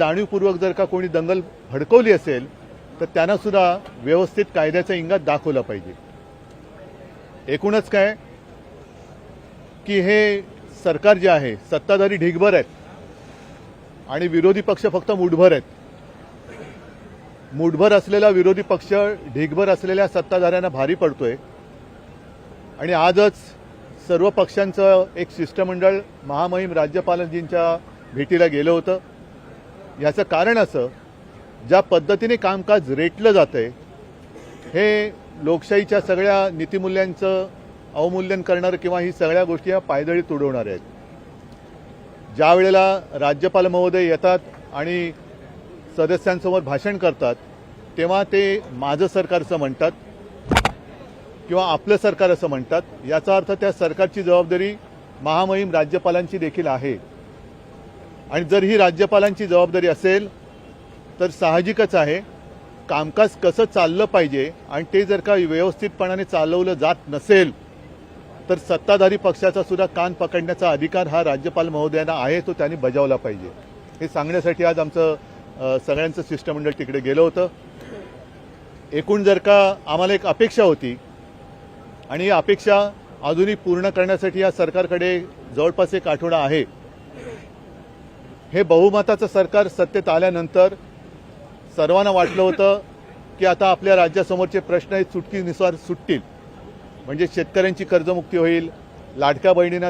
जाणीवपूर्वक जर का कोणी दंगल भडकवली असेल तर त्यांना सुद्धा व्यवस्थित कायद्याचा इंगात दाखवला पाहिजे। एकूणच काय की हे सरकार जे आहे सत्ताधारी ढिगभर आहेत आणि विरोधी पक्ष फक्त मुठभर आहेत। मुठभर असलेला विरोधी पक्ष ढिगभर असलेल्या सत्ताधाऱ्यांना भारी पडतोय आणि आजच सर्व पक्षांचं एक शिष्टमंडळ महामहिम राज्यपालांजींच्या भेटीला गेलं होतं। याचं कारण असं ज्या पद्धतीने कामकाज रेटलं जातंय हे लोकशाहीच्या सगळ्या नीतिमूल्यांचं अवमूल्यन करणारं किंवा ही सगळ्या गोष्टी पायदळी तुडवणार आहेत। ज्या वेळेला राज्यपाल महोदय येतात आणि सदस्यांसमोर भाषण करतात तेव्हा ते माझं सरकार असं म्हणतात किंवा आपलं सरकार असं म्हणतात। याचा अर्थ त्या सरकारची जबाबदारी महामहिम राज्यपालांची देखील आहे आणि जर ही राज्यपालांची जबाबदारी असेल तर साहजिकच आहे कामकाज कसं चाललं पाहिजे आणि ते जर का व्यवस्थितपणाने चालवलं जात नसेल तर सत्ताधारी पक्षाचा सुद्धा कान पकडण्याचा अधिकार हा राज्यपाल महोदयांना आहे, तो त्यांनी बजावला पाहिजे। हे सांगण्यासाठी आज आमचं सगळ्यांचं शिष्टमंडळ तिकडे गेलं होतं। एकूण जर का आम्हाला एक अपेक्षा होती आणि ही अपेक्षा अजूनही पूर्ण करण्यासाठी या सरकारकडे जवळपास एक आठवडा आहे। हे बहुमताचं सरकार सत्तेत आल्यानंतर सर्वांना वाटलं होतं की आता आपल्या राज्यासमोरचे प्रश्न हे चुटकीनुसार सुटतील, म्हणजे शेतकऱ्यांची कर्जमुक्ती होईल, लाडक्या बहिणींना